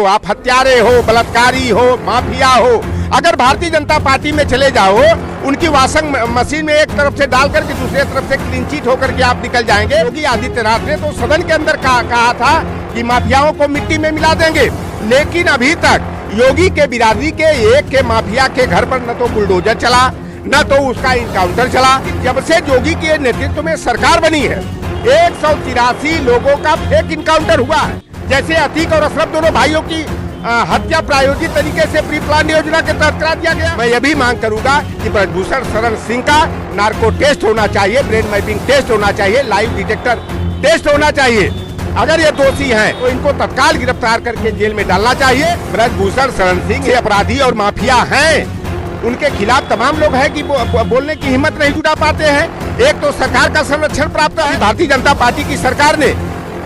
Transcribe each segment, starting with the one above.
आप हत्यारे हो, बलात्कारी हो, माफिया हो, अगर भारतीय जनता पार्टी में चले जाओ, उनकी वॉशिंग मशीन में एक तरफ से डाल करके दूसरे तरफ से क्लीन चिट होकर के आप निकल जाएंगे। योगी आदित्यनाथ ने तो सदन के अंदर कहा था कि माफियाओं को मिट्टी में मिला देंगे, लेकिन अभी तक योगी के बिरादरी के एक के माफिया के घर पर न तो बुलडोजर चला, न तो उसका इनकाउंटर चला। जब से योगी के नेतृत्व में सरकार बनी है, 183 लोगों का फेक इनकाउंटर हुआ है। जैसे अतीक और अशरफ दोनों भाइयों की हत्या प्रायोजित तरीके से प्री प्लान योजना के तहत करा दिया गया। मैं ये भी मांग करूंगा कि ब्रजभूषण शरण सिंह का नार्को टेस्ट होना चाहिए, ब्रेन मैपिंग टेस्ट होना चाहिए, लाइव डिटेक्टर टेस्ट होना चाहिए। अगर ये दोषी हैं तो इनको तत्काल गिरफ्तार करके जेल में डालना चाहिए। ब्रजभूषण शरण सिंह ये अपराधी और माफिया हैं, उनके खिलाफ तमाम लोग हैं कि बोलने की हिम्मत नहीं जुटा पाते हैं। एक तो सरकार का संरक्षण प्राप्त है, भारतीय जनता पार्टी की सरकार ने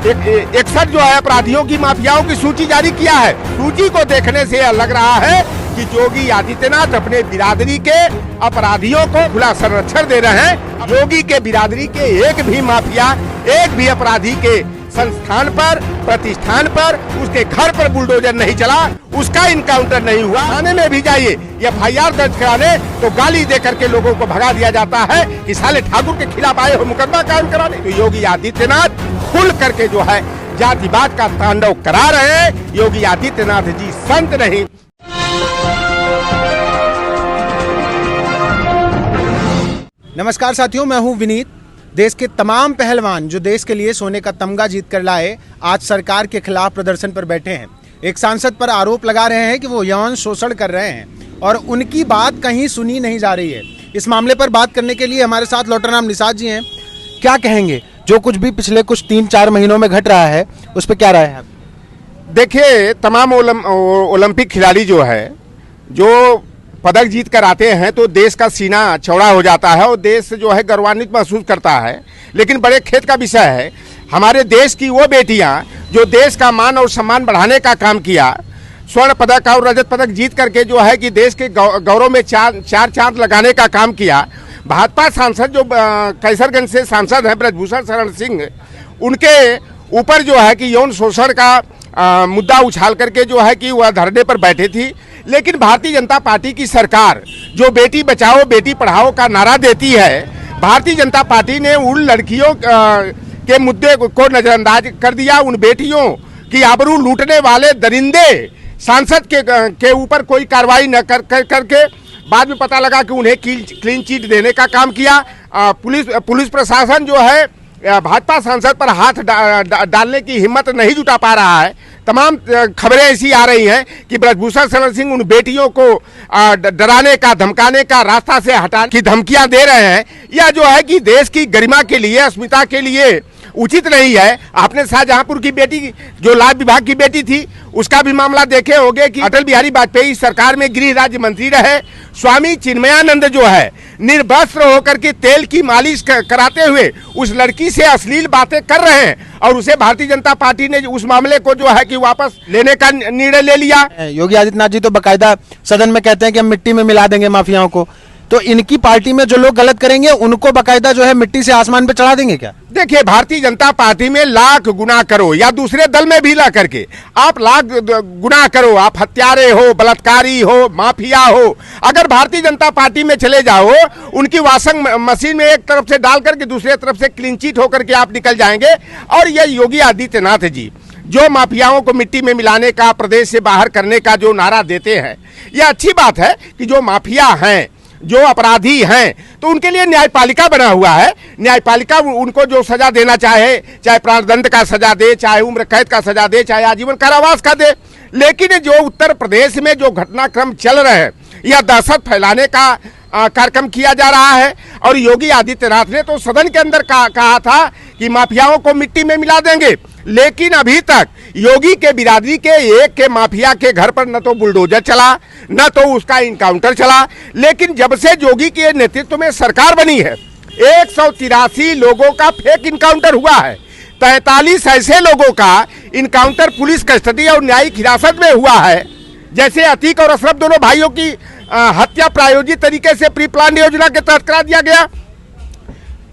61 जो है अपराधियों की, माफियाओं की सूची जारी किया है। सूची को देखने से लग रहा है कि योगी आदित्यनाथ अपने बिरादरी के अपराधियों को खुला संरक्षण दे रहे हैं। योगी के बिरादरी के एक भी माफिया, एक भी अपराधी के संस्थान पर, प्रतिष्ठान पर, उसके घर पर बुलडोजर नहीं चला, उसका इनकाउंटर नहीं हुआ। थाने में भी जाइए, FIR दर्ज कराने तो गाली दे करके लोगों को भगा दिया जाता है कि साले ठाकुर के खिलाफ आए हो मुकदमा कायम कराने। तो योगी आदित्यनाथ खुल करके जो है जातिवाद का तांडव करा रहे हैं। योगी आदित्यनाथ जी संत नहीं। नमस्कार साथियों, मैं हूं विनीत। देश के तमाम पहलवान जो देश के लिए सोने का तमगा जीत कर लाए, आज सरकार के खिलाफ प्रदर्शन पर बैठे हैं। एक सांसद पर आरोप लगा रहे हैं कि वो यौन शोषण कर रहे हैं और उनकी बात कहीं सुनी नहीं जा रही है। इस मामले पर बात करने के लिए हमारे साथ लौटरनाम निषाद जी हैं। क्या कहेंगे, जो कुछ भी पिछले कुछ 3-4 महीनों में घट रहा है उस पर क्या राय है? देखिए, तमाम ओलंपिक खिलाड़ी जो है, जो पदक जीत कर आते हैं तो देश का सीना चौड़ा हो जाता है और देश जो है गौरवान्वित महसूस करता है। लेकिन बड़े खेद का विषय है, हमारे देश की वो बेटियां जो देश का मान और सम्मान बढ़ाने का काम किया, स्वर्ण पदक और रजत पदक जीत करके जो है कि देश के गौरव में चार चांद लगाने का काम किया। भाजपा सांसद जो कैसरगंज से सांसद हैं ब्रजभूषण शरण सिंह, उनके ऊपर जो है कि यौन शोषण का मुद्दा उछाल करके जो है कि वह धरने पर बैठे थी। लेकिन भारतीय जनता पार्टी की सरकार जो बेटी बचाओ बेटी पढ़ाओ का नारा देती है, भारतीय जनता पार्टी ने उन लड़कियों के मुद्दे को नजरअंदाज कर दिया। उन बेटियों की आबरू लूटने वाले दरिंदे सांसद के ऊपर कोई कार्रवाई न करके बाद में पता लगा कि उन्हें क्लीन चिट देने का काम किया। पुलिस प्रशासन जो है भाजपा सांसद पर हाथ डालने की हिम्मत नहीं जुटा पा रहा है। तमाम खबरें ऐसी आ रही हैं कि ब्रजभूषण शरण सिंह उन बेटियों को डराने का, धमकाने का, रास्ता से हटाने की धमकियां दे रहे हैं। यह जो है कि देश की गरिमा के लिए, अस्मिता के लिए उचित नहीं है। आपने शाहजहांपुर की बेटी, जो लाभ विभाग की बेटी थी, उसका भी मामला देखे होंगे कि अटल बिहारी वाजपेयी सरकार में गृह राज्य मंत्री रहे। स्वामी चिन्मयानंद जो है निर्वस्त्र होकर के तेल की मालिश कराते हुए उस लड़की से अश्लील बातें कर रहे हैं और उसे भारतीय जनता पार्टी ने उस मामले को जो है कि वापस लेने का निर्णय ले लिया। योगी आदित्यनाथ जी तो बाकायदा सदन में कहते हैं कि हम मिट्टी में मिला देंगे माफियाओं को, तो इनकी पार्टी में जो लोग गलत करेंगे उनको बाकायदा जो है मिट्टी से आसमान पे चढ़ा देंगे क्या? देखिए, भारतीय जनता पार्टी में लाख गुना करो या दूसरे दल में भी ला करके आप लाख गुना करो, आप हत्यारे हो, बलात्कारी हो, माफिया हो, अगर भारतीय जनता पार्टी में चले जाओ, उनकी वॉशिंग मशीन में एक तरफ से डाल करके दूसरे तरफ से क्लीन चिट होकर के आप निकल जाएंगे। और ये योगी आदित्यनाथ जी जो माफियाओं को मिट्टी में मिलाने का, प्रदेश से बाहर करने का जो नारा देते हैं, यह अच्छी बात है कि जो माफिया हैं, जो अपराधी हैं, तो उनके लिए न्यायपालिका बना हुआ है। न्यायपालिका उनको जो सजा देना चाहे प्राणदंड का सजा दे, चाहे उम्र कैद का सजा दे, चाहे आजीवन कारावास का दे। लेकिन जो उत्तर प्रदेश में जो घटनाक्रम चल रहे हैं, यह दहशत फैलाने का कार्यक्रम किया जा रहा है। और योगी आदित्यनाथ ने तो सदन के अंदर कहा था कि माफियाओं को मिट्टी में मिला देंगे, लेकिन अभी तक योगी के बिरादरी के एक के माफिया के घर पर न तो बुलडोजर चला, न तो उसका इनकाउंटर चला। लेकिन जब से योगी के नेतृत्व में सरकार बनी है, 183 लोगों का फेक इनकाउंटर हुआ है। 43 ऐसे लोगों का इनकाउंटर पुलिस कस्टडी और न्यायिक हिरासत में हुआ है। जैसे अतीक और अशरफ दोनों भाइयों की हत्या प्रायोजित तरीके से प्री प्लान योजना के तहत करा दिया गया।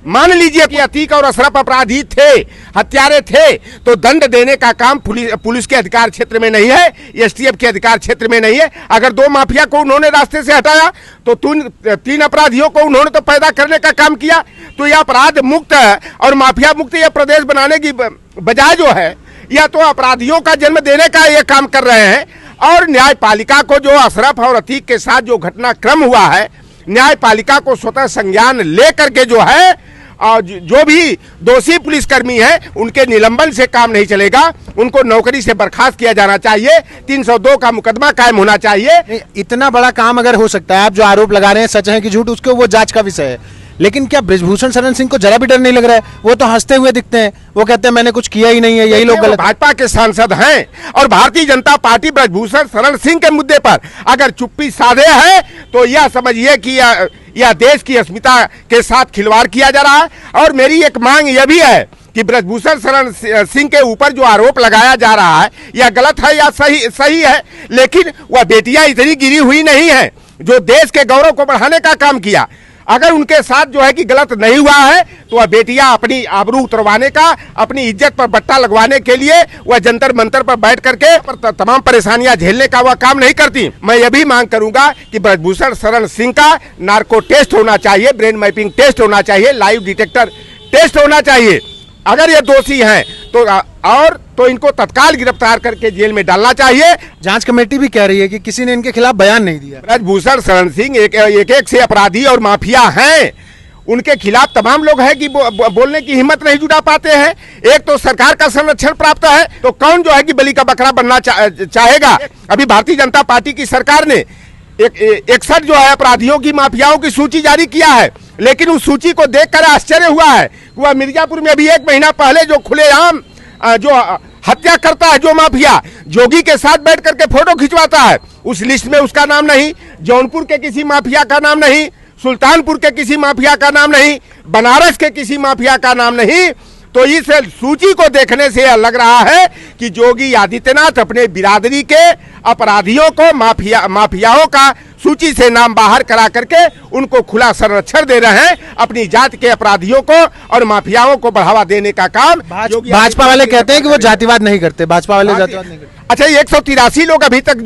मान लीजिए कि अतीक और अशरफ अपराधी थे, हत्यारे थे, तो दंड देने का काम पुलिस के अधिकार क्षेत्र में नहीं है, एसटीएफ के अधिकार क्षेत्र में नहीं है। अगर 2 माफिया को उन्होंने रास्ते से हटाया तो 3 अपराधियों को उन्होंने तो पैदा करने का काम किया। तो यह अपराध मुक्त और माफिया मुक्त यह प्रदेश बनाने की बजाय जो है, या तो अपराधियों का जन्म देने का यह काम कर रहे हैं। और न्यायपालिका को जो अशरफ और अतीक के साथ जो घटनाक्रम हुआ है, न्यायपालिका को स्वतः संज्ञान लेकर के जो है, और जो भी दोषी पुलिसकर्मी है उनके निलंबन से काम नहीं चलेगा, उनको नौकरी से बर्खास्त किया जाना चाहिए, 302 का मुकदमा कायम होना चाहिए। इतना बड़ा काम अगर हो सकता है, आप जो आरोप लगा रहे हैं सच है कि झूठ, उसको वो जांच का विषय है। लेकिन क्या ब्रजभूषण शरण सिंह को जरा भी डर नहीं लग रहा है? वो तो हंसते हुए दिखते हैं, वो कहते हैं मैंने कुछ किया ही नहीं है, यही लोग गलत। भाजपा के सांसद हैं और भारतीय जनता पार्टी ब्रजभूषण शरण सिंह के मुद्दे पर अगर चुप्पी साधे है तो यह समझिए कि यह देश की अस्मिता के साथ खिलवाड़ किया जा रहा है। और मेरी एक मांग यह भी है कि ब्रजभूषण शरण सिंह के ऊपर जो आरोप लगाया जा रहा है यह गलत है या सही है, लेकिन वह बेटियां इतनी गिरी हुई नहीं है जो देश के गौरव को बढ़ाने का काम किया। अगर उनके साथ जो है कि गलत नहीं हुआ है तो वह बेटियां अपनी आबरू उतरवाने का, अपनी इज्जत पर बट्टा लगवाने के लिए वह जंतर मंतर पर बैठ करके तमाम परेशानियां झेलने का वह काम नहीं करती। मैं यह भी मांग करूंगा कि ब्रजभूषण शरण सिंह का नार्को टेस्ट होना चाहिए, ब्रेन मैपिंग टेस्ट होना चाहिए, लाइव डिटेक्टर टेस्ट होना चाहिए। अगर ये दोषी हैं तो इनको तत्काल गिरफ्तार करके जेल में डालना चाहिए। जांच कमेटी भी कह रही है कि किसी ने इनके खिलाफ बयान नहीं दिया। ब्रजभूषण शरण सिंह एक से अपराधी और माफिया हैं, उनके खिलाफ तमाम लोग हैं कि बोलने की हिम्मत नहीं जुटा पाते हैं। एक तो सरकार का संरक्षण प्राप्त है, तो कौन जो है कि बलि का बकरा बनना चाहेगा। अभी भारतीय जनता पार्टी की सरकार ने 61 जो है अपराधियों की, माफियाओं की सूची जारी किया है, लेकिन उस सूची को देखकर आश्चर्य हुआ है। वह मिर्जापुर में अभी 1 महीना पहले जो खुलेआम जो हत्या करता है, जो माफिया जोगी के साथ बैठ करके फोटो खिंचवाता है, उस लिस्ट में उसका नाम नहीं, जौनपुर के किसी माफिया का नाम नहीं, सुल्तानपुर के किसी माफिया का नाम नहीं, बनारस के किसी माफिया का नाम नहीं। तो इस सूची को देखने से यह लग रहा है कि योगी आदित्यनाथ अपने बिरादरी के अपराधियों को, माफियाओं का सूची से नाम बाहर करा करके उनको खुला संरक्षण दे रहे हैं। अपनी जाति के अपराधियों को और माफियाओं को बढ़ावा देने का काम भाजपा वाले कहते हैं कि वो जातिवाद नहीं करते, भाजपा वाले जातिवाद नहीं करते। अच्छा, 183 लोग अभी तक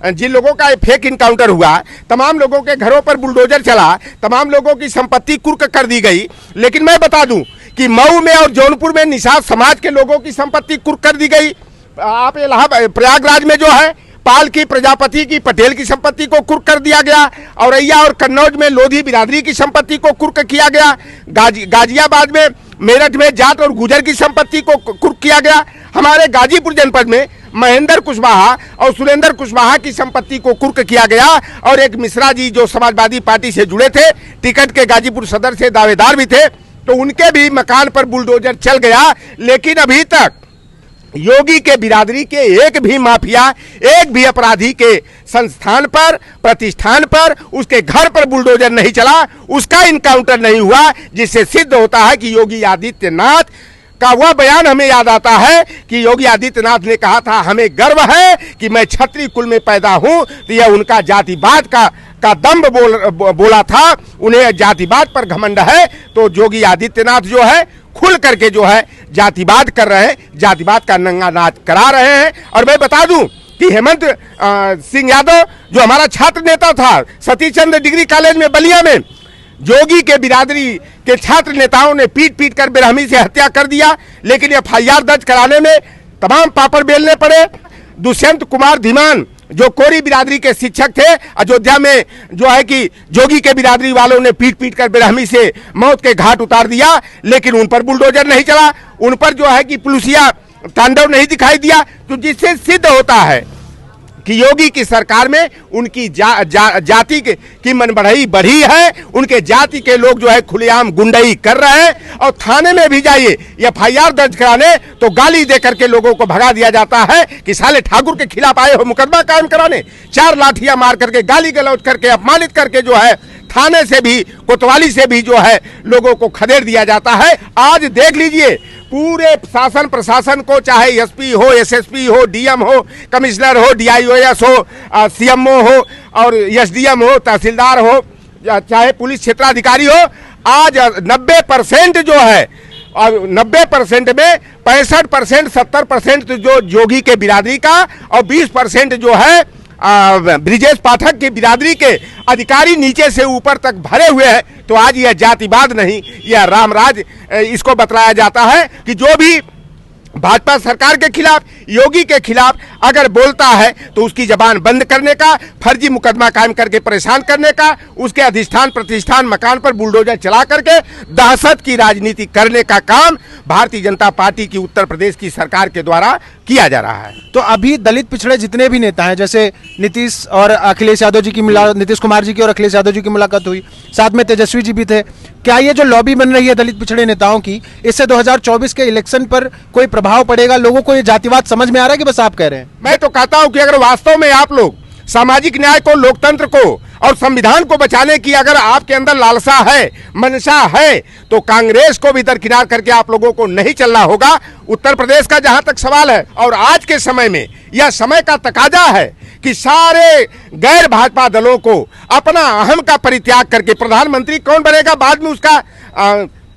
जिन लोगों का फेक इनकाउंटर हुआ, तमाम लोगों के घरों पर बुलडोजर चला, तमाम लोगों की संपत्ति कुर्क कर दी गई। लेकिन मैं बता दूं कि मऊ में और जौनपुर में निषाद समाज के लोगों की संपत्ति कुर्क कर दी गई। आप इलाहाबाद प्रयागराज में जो है पाल की, प्रजापति की, पटेल की संपत्ति को कुर्क कर दिया गया। औरैया और कन्नौज में लोधी बिरादरी की संपत्ति को कुर्क किया गया। गाजियाबाद में, मेरठ में जाट और गुजर की संपत्ति को कुर्क किया गया। हमारे गाजीपुर जनपद में महेंद्र कुशवाहा और सुरेंद्र कुशवाहा की संपत्ति को कुर्क किया गया। और एक मिश्रा जी जो समाजवादी पार्टी से जुड़े थे, टिकट के गाजीपुर सदर से दावेदार भी थे, तो उनके भी मकान पर बुलडोजर चल गया। लेकिन अभी तक योगी के बिरादरी के एक भी माफिया, एक भी अपराधी के संस्थान पर, प्रतिष्ठान पर, उसके घर पर बुलडोजर नहीं चला, उसका इनकाउंटर नहीं हुआ, जिससे सिद्ध होता है कि योगी आदित्यनाथ का वह बयान हमें याद आता है कि योगी आदित्यनाथ ने कहा था, हमें गर्व है कि मैं क्षत्रिय कुल में पैदा हूं। तो यह उनका जातिवाद का दम्भ बोला था, उन्हें जातिवाद पर घमंड है। तो योगी आदित्यनाथ जो है खुल करके जो है जातिवाद कर रहे हैं, जातिवाद का नंगा नाच करा रहे हैं। और मैं बता दूं कि हेमंत सिंह यादव जो हमारा छात्र नेता था सतीश चंद्र डिग्री कॉलेज में बलिया में, योगी के बिरादरी के छात्र नेताओं ने पीट कर बेरहमी से हत्या कर दिया। लेकिन FIR दर्ज कराने में तमाम पापड़ बेलने पड़े। दुष्यंत कुमार धीमान जो कोरी बिरादरी के शिक्षक थे, अयोध्या में जो है कि जोगी के बिरादरी वालों ने पीट कर बेरहमी से मौत के घाट उतार दिया। लेकिन उन पर बुलडोजर नहीं चला, उन पर जो है कि पुलिसिया तांडव नहीं दिखाई दिया। तो जिससे सिद्ध होता है कि योगी की सरकार में उनकी जाति की मनबढ़ई बढ़ी है। उनके जाति के लोग जो है खुलेआम गुंडई कर रहे हैं। और थाने में भी जाइए FIR दर्ज कराने तो गाली दे करके लोगों को भगा दिया जाता है कि साले ठाकुर के खिलाफ आए हो मुकदमा कायम कराने। 4 लाठियां मार करके, गाली गलौज करके, अपमानित करके जो है थाने से भी, कोतवाली से भी जो है लोगों को खदेड़ दिया जाता है। आज देख लीजिए पूरे शासन प्रशासन को, चाहे SP हो, SSP हो, DM हो, कमिश्नर हो, DIOS हो, CMO हो और SDM हो, तहसीलदार हो, चाहे पुलिस क्षेत्राधिकारी हो, आज 90% जो है, और 90% में 65%, 70% जो जोगी के बिरादरी का और 20% जो है ब्रिजेश पाठक की बिरादरी के अधिकारी नीचे से ऊपर तक भरे हुए हैं। तो आज यह जातिवाद नहीं, यह रामराज इसको बतलाया जाता है कि जो भी भाजपा सरकार के खिलाफ, योगी के खिलाफ अगर बोलता है तो उसकी जबान बंद करने का, फर्जी मुकदमा कायम करके परेशान करने का, उसके अधिष्ठान प्रतिष्ठान मकान पर बुलडोजर चला करके दहशत की राजनीति करने का काम भारतीय जनता पार्टी की उत्तर प्रदेश की सरकार के द्वारा किया जा रहा है। तो अभी दलित पिछड़े जितने भी नेता हैं, जैसे नीतीश और अखिलेश यादव जी की नीतीश कुमार जी की और अखिलेश यादव जी की मुलाकात हुई, साथ में तेजस्वी जी भी थे, क्या ये जो लॉबी बन रही है दलित पिछड़े नेताओं की, इससे 2024 के इलेक्शन पर कोई प्रभाव पड़ेगा? लोगों को ये जातिवाद समझ में आ रहा है कि बस आप कह रहे हैं? मैं तो कहता हूं कि अगर वास्तव में आप लोग सामाजिक न्याय को, लोकतंत्र को और संविधान को बचाने की अगर आपके अंदर लालसा है, मनसा है, तो कांग्रेस को भी दरकिनार करके आप लोगों को नहीं चलना होगा। उत्तर प्रदेश का जहां तक सवाल है, और आज के समय में यह समय का तकाजा है कि सारे गैर भाजपा दलों को अपना अहम का परित्याग करके प्रधानमंत्री कौन बनेगा बाद में उसका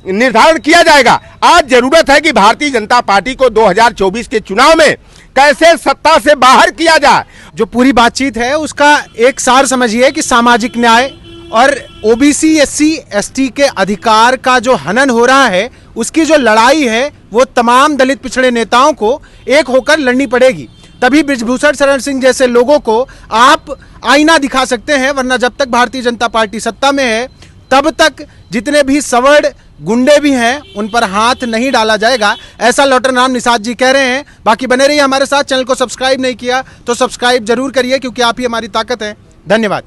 निर्धारण किया जाएगा। आज जरूरत है कि भारतीय जनता पार्टी को 2024 के चुनाव में कैसे सत्ता से बाहर किया जाए। जो पूरी बातचीत है उसका एक सार समझिए कि सामाजिक न्याय और ओबीसी, एससी, एसटी के अधिकार का जो हनन हो रहा है, उसकी जो लड़ाई है वो तमाम दलित पिछड़े नेताओं को एक होकर लड़नी पड़ेगी। तभी बृजभूषण शरण सिंह जैसे लोगों को आप आईना दिखा सकते हैं, वरना जब तक भारतीय जनता पार्टी सत्ता में है तब तक जितने भी सवर्ण गुंडे भी हैं उन पर हाथ नहीं डाला जाएगा, ऐसा लॉटन राम निषाद जी कह रहे हैं। बाकी बने रहिए हमारे साथ। चैनल को सब्सक्राइब नहीं किया तो सब्सक्राइब जरूर करिए, क्योंकि आप ही हमारी ताकत है। धन्यवाद।